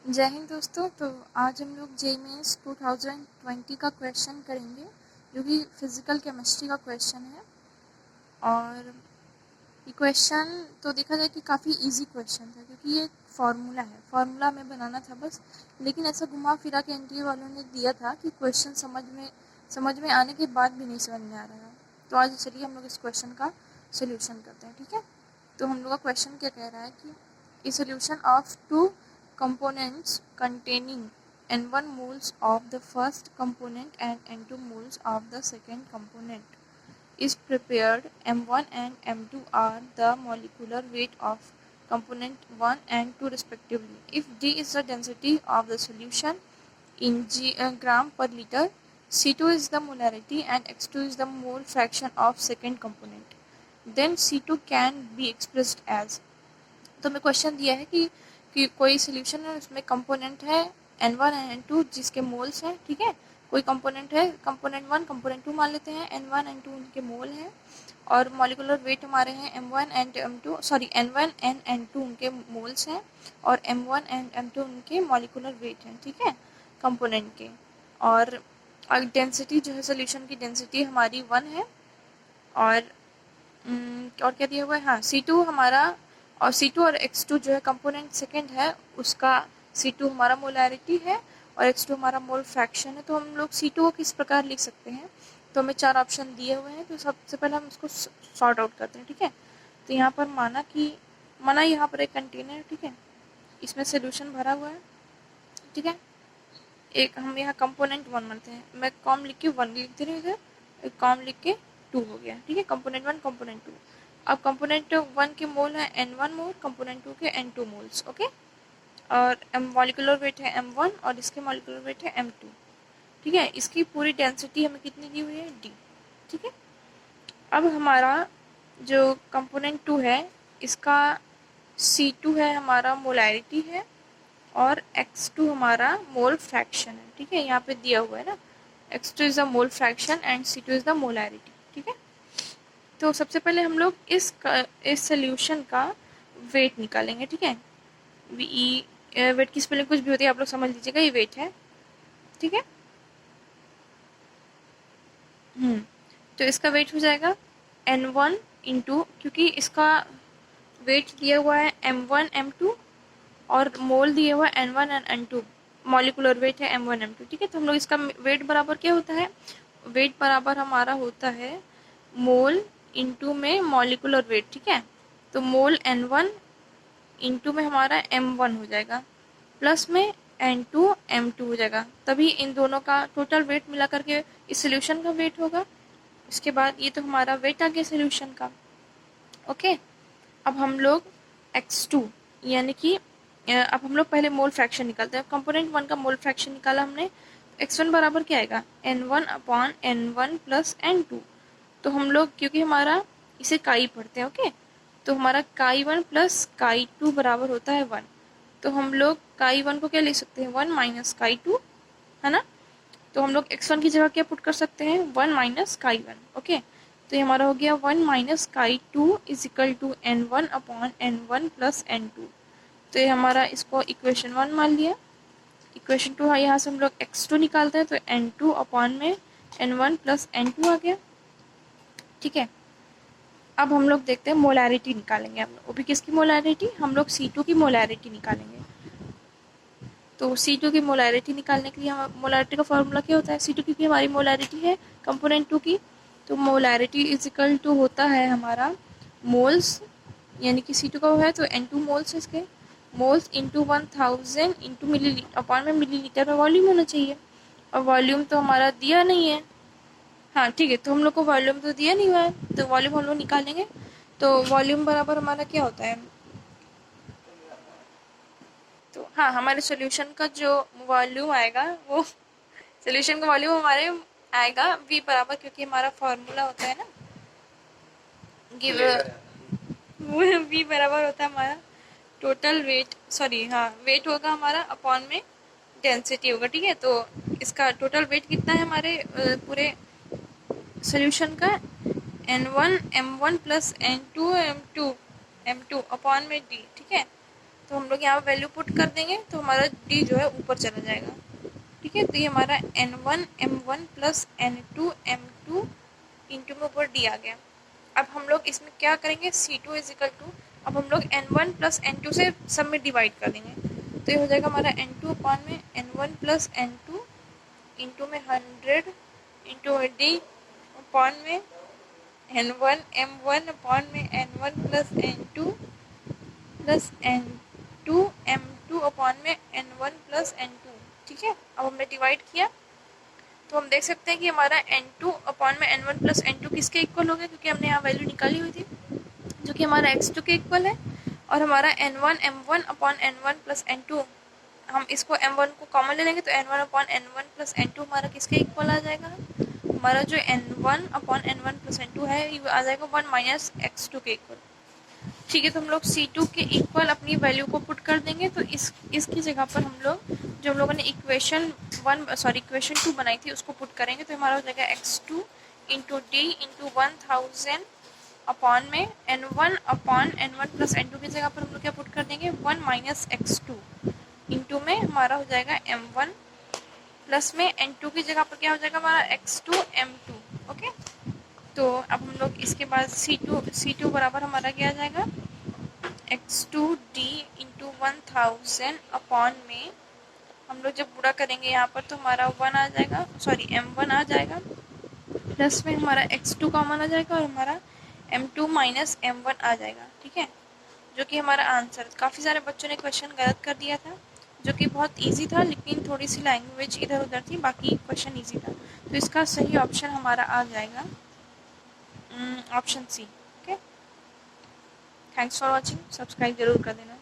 जय हिंद दोस्तों। तो आज हम लोग जेईई मेंस 2020 का क्वेश्चन करेंगे जो कि फिजिकल केमिस्ट्री का क्वेश्चन है। और ये क्वेश्चन तो देखा जाए कि काफ़ी इजी क्वेश्चन था क्योंकि ये फार्मूला में बनाना था बस। लेकिन ऐसा घुमा फिरा के एनटीए वालों ने दिया था कि क्वेश्चन समझ में आने के बाद भी नहीं समझ में आ रहा है। तो आज चलिए हम लोग इस क्वेश्चन का सोल्यूशन करते हैं, ठीक है। तो हम लोग का क्वेश्चन क्या कह रहा है कि a solution of two components containing n1 moles of the first component and n2 moles of the second component is prepared. m1 and m2 are the molecular weight of component 1 and 2 respectively. If d is the density of the solution in gram per liter, c2 is the molarity and x2 is the mole fraction of second component, then c2 can be expressed as। तो हमें question दिया है कि कोई solution है, उसमें component है n1 and n2 जिसके मोल्स हैं, ठीक है। कोई कंपोनेंट है, कंपोनेंट 1 कंपोनेंट 2 मान लेते हैं, n1 n2 उनके मोल हैं और मॉलिक्यूलर वेट हमारे हैं m1 and m2 sorry n1 and n2 उनके मोल्स हैं और m1 एंड m2 उनके मॉलिक्यूलर वेट हैं, ठीक है, कंपोनेंट के। और डेंसिटी जो है, सोल्यूशन की डेंसिटी हमारी 1 है। और क्या दिया हुआ है, हाँ C2 हमारा, और C2 और X2 जो है कंपोनेंट सेकंड है, उसका C2 हमारा मोलैरिटी है और X2 हमारा मोल फ्रैक्शन है। तो हम लोग C2 को किस प्रकार लिख सकते हैं, तो हमें 4 ऑप्शन दिए हुए हैं। तो सबसे पहले हम उसको सॉर्ट आउट करते हैं, ठीक है। तो यहाँ पर माना यहाँ पर एक कंटेनर है, ठीक है, इसमें सोल्यूशन भरा हुआ है, ठीक है। एक हम यहाँ कंपोनेंट 1 मानते हैं, मैं कॉम लिख के 1 लिख दे रही हूँ, इधर एक कॉम लिख के 2 हो गया, ठीक है। Component 1 component 2। अब कंपोनेंट 1 के मोल है n1 मोल, कंपोनेंट 2 के n2 मोल्स, ओके। और मॉलिक्यूलर वेट है m1 और इसके मॉलिक्यूलर वेट है m2, ठीक है। इसकी पूरी डेंसिटी हमें कितनी दी हुई है, d, ठीक है। अब हमारा जो कंपोनेंट 2 है, इसका C2 है हमारा मोलैरिटी है और x2 हमारा मोल फ्रैक्शन है, ठीक है। यहाँ पे दिया हुआ है ना, x2 is the mole fraction and C2 is the molarity, ठीक है। तो सबसे पहले हम लोग इस सोल्यूशन का वेट निकालेंगे, ठीक है। वेट की स्पेलिंग कुछ भी होती है, आप लोग समझ लीजिएगा, ये वेट है, ठीक है। तो इसका वेट हो जाएगा n1 इंटू, क्योंकि इसका वेट दिया हुआ है m1 m2 और मोल दिए हुआ है n1 and n2, molecular weight है m1 m2, ठीक है। तो हम लोग इसका वेट बराबर क्या होता है, वेट बराबर हमारा होता है मोल इंटू में मॉलिक्यूलर वेट, ठीक है। तो मोल n1 इंटू में हमारा m1 हो जाएगा, प्लस में n2 m2 हो जाएगा, तभी इन दोनों का टोटल वेट मिला करके इस सोल्यूशन का वेट होगा। इसके बाद ये तो हमारा वेट आ गया सोल्यूशन का, ओके। अब हम लोग x2 यानी कि अब हम लोग पहले मोल फ्रैक्शन निकालते हैं। कंपोनेंट 1 का मोल फ्रैक्शन निकाला हमने, x1 बराबर क्या आएगा, n1 upon n1 plus n2। तो हम लोग क्योंकि हमारा इसे काई पढ़ते हैं, ओके, तो हमारा काई 1 प्लस काई 2 बराबर होता है 1। तो हम लोग काई 1 को क्या लिख सकते हैं, 1 माइनस काई 2, है ना। तो हम लोग x1 की जगह क्या पुट कर सकते हैं, 1 माइनस काई 1, ओके। तो ये हमारा हो गया 1 minus chi 2 is equal to n1 upon n1 plus n2। तो ये हमारा इसको इक्वेशन 1 मान लिया। इक्वेशन 2 है, यहाँ से हम लोग x2 निकालते हैं, तो n2 अपॉन में n1 प्लस n2 आ गया, ठीक है। अब हम लोग देखते हैं मोलैरिटी निकालेंगे हम लोग, वो भी किसकी मोलैरिटी, हम लोग C2 की मोलैरिटी निकालेंगे। तो C2 की मोलैरिटी निकालने के लिए हम मोलैरिटी का फॉर्मूला क्या होता है, C2 क्योंकि हमारी मोलैरिटी है कंपोनेंट 2 की, तो मोलैरिटी इज इक्वल टू होता है हमारा मोल्स, यानी कि C2 का है तो n2 मोल्स है, इसके moles into 1000 into millilitre upon में मिलीलीटर में वॉल्यूम होना चाहिए, और वॉल्यूम तो हमारा दिया नहीं है, हाँ ठीक है। तो हम लोग को वॉल्यूम तो दिया नहीं हुआ है, तो वॉल्यूम हम लोग निकालेंगे। तो वॉल्यूम बराबर हमारा क्या होता है, तो हाँ हमारे सोल्यूशन का जो वॉल्यूम आएगा, वो सोल्यूशन का वॉल्यूम हमारे आएगा v बराबर, क्योंकि हमारा फॉर्मूला होता है ना, गिव v बराबर होता है हमारा टोटल वेट, सॉरी हाँ वेट होगा हमारा अपॉन में डेंसिटी होगा, ठीक है। तो इसका टोटल वेट कितना है हमारे पूरे सोल्यूशन का, n1 m1 plus n2 m2 upon में d, ठीक है। तो हम लोग यहाँ वैल्यू पुट कर देंगे तो हमारा डी जो है ऊपर चला जाएगा। ठीक है, तो ये हमारा N1 M1 plus N2 M2 into में ऊपर डी आ गया। अब हम लोग इसमें क्या करेंगे, C2 इज इक्वल टू, अब हम लोग N1 प्लस N2 से सब में डिवाइड कर देंगे, तो ये हो जाएगा हमारा N2 अपॉन में N1 प्लस N2 इंटू में 100 इंटू डी अपॉन में N1 M1 अपॉन में N1 plus N2 plus N2 M2 upon में N1 प्लस N2। ठीक है, अब हमने डिवाइड किया तो हम देख सकते हैं कि हमारा N2 अपॉन में N1 प्लस N2 किसके इक्वल हो गया, क्योंकि हमने यहाँ वैल्यू निकाली हुई थी जो कि हमारा x2 के इक्वल है। और हमारा N1 M1 upon N1 plus N2, हम इसको M1 को कॉमन ले लेंगे तो N1 upon N1 plus N2 हमारा किसके इक्वल आ जाएगा, हमारा जो N1 upon N1 plus N2 है ये आ जाएगा 1 माइनस x2 के इक्वल। ठीक है, तो हम लोग C2 के इक्वल अपनी वैल्यू को पुट कर देंगे, तो इसकी जगह पर हम लोग जो हम लोगों ने इक्वेशन 2 बनाई थी उसको पुट करेंगे, तो हमारा हो जाएगा x2 into D into 1000 upon में N1 upon N1 plus N2 की जगह पर हम लोग क्या पुट कर देंगे 1 माइनस x2 इंटू में हमारा हो जाएगा M1 प्लस में N2 की जगह पर क्या हो जाएगा हमारा x2 M2। ओके, तो अब हम लोग इसके बाद C2 बराबर हमारा क्या आ जाएगा x2d इंटू 1000 अपॉन में हम लोग जब पूरा करेंगे यहाँ पर तो हमारा 1 आ जाएगा, सॉरी M1 आ जाएगा, प्लस में हमारा x2 कॉमन आ जाएगा और हमारा M2 माइनस M1 आ जाएगा। ठीक है, जो कि हमारा आंसर। काफ़ी सारे बच्चों ने क्वेश्चन गलत कर दिया था जो कि बहुत इजी था, लेकिन थोड़ी सी लैंग्वेज इधर उधर थी, बाकी क्वेश्चन इजी था। तो इसका सही ऑप्शन हमारा आ जाएगा option C. Okay, thanks for watching, subscribe जरूर कर देना।